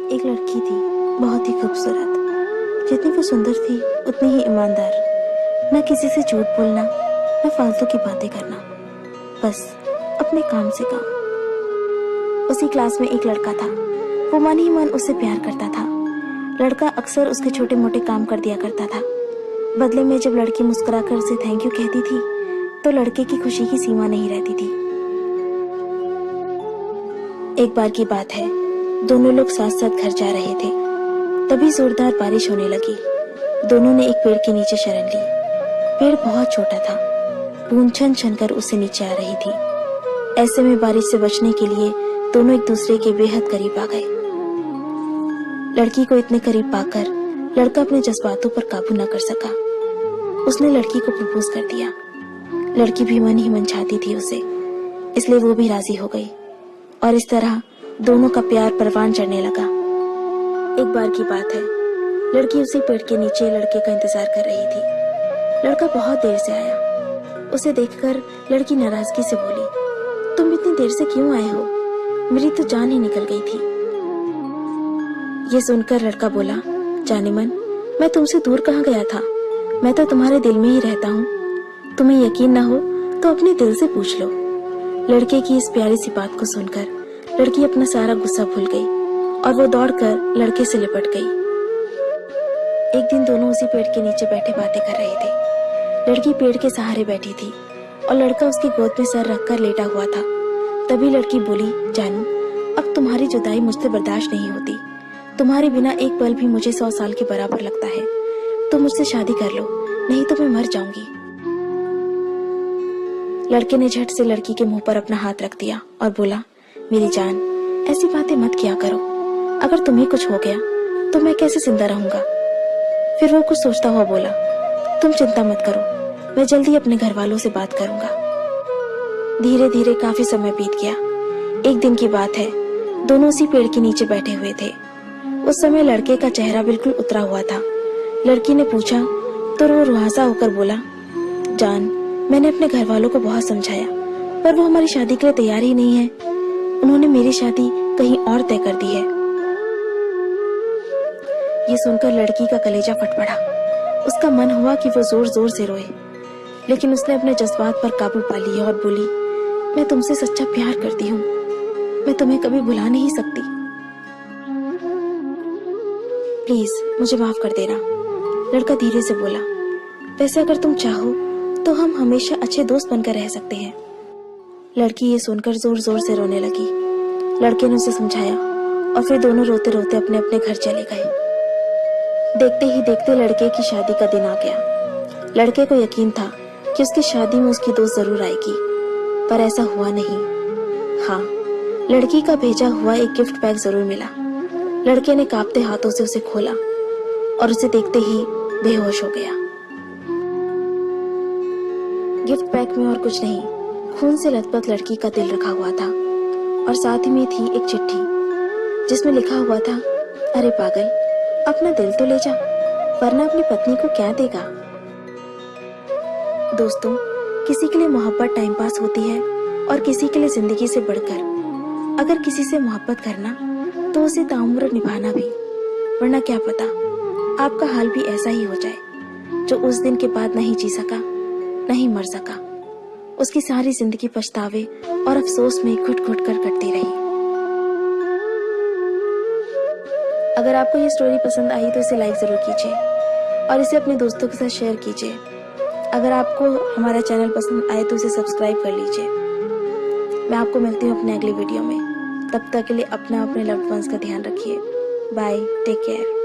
एक लड़की थी, बहुत ही खूबसूरत। जितनी वो सुंदर थी उतनी ही ईमानदार। न किसी से झूठ बोलना, न फालतू की बातें करना, बस अपने काम से काम। उसी क्लास में एक लड़का था। वो मन ही मन उससे प्यार करता था। लड़का अक्सर उसके छोटे मोटे काम कर दिया करता था। बदले में जब लड़की मुस्कुराकर उसे थैंक यू कहती थी तो लड़के की खुशी की सीमा नहीं रहती थी। एक बार की बात है, दोनों लोग साथ साथ घर जा रहे थे। तभी जोरदार बारिश होने लगी। दोनों ने एक पेड़ के नीचे शरण ली। पेड़ बहुत छोटा था, बूंद छन छन कर उससे नीचे आ रही थी। ऐसे में बारिश से बचने के लिए दोनों एक दूसरे के बेहद करीब आ गए। लड़की को इतने करीब पाकर लड़का अपने जज्बातों पर काबू न कर सका। उसने लड़की को प्रपोज कर दिया। लड़की भी मन ही मन चाहती थी उसे, इसलिए वो भी राजी हो गई और इस तरह दोनों का प्यार परवान चढ़ने लगा। एक बार की बात है, लड़की उसी पेड़ के नीचे लड़के का इंतजार कर रही थी। लड़का बहुत देर से आया। उसे देखकर लड़की नाराजगी से बोली, तुम इतनी देर से क्यों आए हो? मेरी तो जान ही निकल गई थी। ये सुनकर लड़का बोला, जाने मन, मैं तुमसे दूर कहाँ गया था? मैं तो तुम्हारे दिल में ही रहता हूँ। तुम्हें यकीन ना हो तो अपने दिल से पूछ लो। लड़के की इस प्यारी सी बात को सुनकर लड़की अपना सारा गुस्सा भूल गई और वो दौड़कर लड़के से लिपट गई। एक दिन दोनों उसी पेड़ के नीचे बैठे बातें कर रहे थे। लड़की पेड़ के सहारे बैठी थी और लड़का उसकी गोद में सर रखकर लेटा हुआ था। तभी लड़की बोली, जानू, अब तुम्हारी जुदाई मुझसे बर्दाश्त नहीं होती। तुम्हारे बिना एक पल भी मुझे 100 साल के बराबर लगता है। तुम मुझसे शादी कर लो, नहीं तो मैं मर जाऊंगी। लड़के ने झट से लड़की के मुंह पर अपना हाथ रख दिया और बोला, मेरी जान, ऐसी बातें मत किया करो। अगर तुम्हें कुछ हो गया तो मैं कैसे जिंदा रहूंगा? फिर वो कुछ सोचता हुआ बोला, तुम चिंता मत करो, मैं जल्दी अपने घर वालों से बात करूंगा। धीरे धीरे काफी समय बीत गया। एक दिन की बात है, दोनों उसी पेड़ के नीचे बैठे हुए थे। उस समय लड़के का चेहरा बिल्कुल उतरा हुआ था। लड़की ने पूछा तो वो रुआसा होकर बोला, जान, मैंने अपने घर वालों को बहुत समझाया पर वो हमारी शादी के लिए तैयार ही नहीं है। उन्होंने मेरी शादी कहीं और तय कर दी है। ये सुनकर लड़की का कलेजा फट पड़ा। उसका मन हुआ कि वो जोर जोर से रोए, लेकिन उसने अपने जज्बात पर काबू पा लिया और बोली, मैं तुमसे सच्चा प्यार करती हूँ। मैं तुम्हें कभी भुला नहीं सकती। प्लीज मुझे माफ कर देना। लड़का धीरे से बोला, वैसे अगर तुम चाहो तो हम हमेशा अच्छे दोस्त बनकर रह सकते हैं। लड़की ये सुनकर जोर जोर से रोने लगी। लड़के ने उसे समझाया और फिर दोनों रोते रोते अपने अपने घर चले गए। देखते ही देखते लड़के की शादी का दिन आ गया। लड़के को यकीन था कि उसकी शादी में उसकी दोस्त जरूर आएगी, पर ऐसा हुआ नहीं। हाँ, लड़की का भेजा हुआ एक गिफ्ट पैक जरूर मिला। लड़के ने कांपते हाथों से उसे खोला और उसे देखते ही बेहोश हो गया। गिफ्ट पैक में और कुछ नहीं, खून से लथपथ लड़की का दिल रखा हुआ था और साथ ही में थी एक चिट्ठी जिसमें लिखा हुआ था, अरे पागल, अपना दिल तो ले जा, वरना अपनी पत्नी को क्या देगा। दोस्तों, किसी के लिए मोहब्बत टाइम पास होती है और किसी के लिए जिंदगी से बढ़कर। अगर किसी से मोहब्बत करना तो उसे ताउम्र निभाना भी, वरना क्या पता आपका हाल भी ऐसा ही हो जाए। जो उस दिन के बाद नहीं जी सका, नहीं मर सका, उसकी सारी जिंदगी पछतावे और अफसोस में घुट घुट कर कटती रही। अगर आपको ये स्टोरी पसंद आई तो इसे लाइक जरूर कीजिए और इसे अपने दोस्तों के साथ शेयर कीजिए। अगर आपको हमारा चैनल पसंद आए तो इसे सब्सक्राइब कर लीजिए। मैं आपको मिलती हूँ अपने अगले वीडियो में। तब तक के लिए अपना अपने लव्ड वंस का ध्यान रखिए। Bye, take care.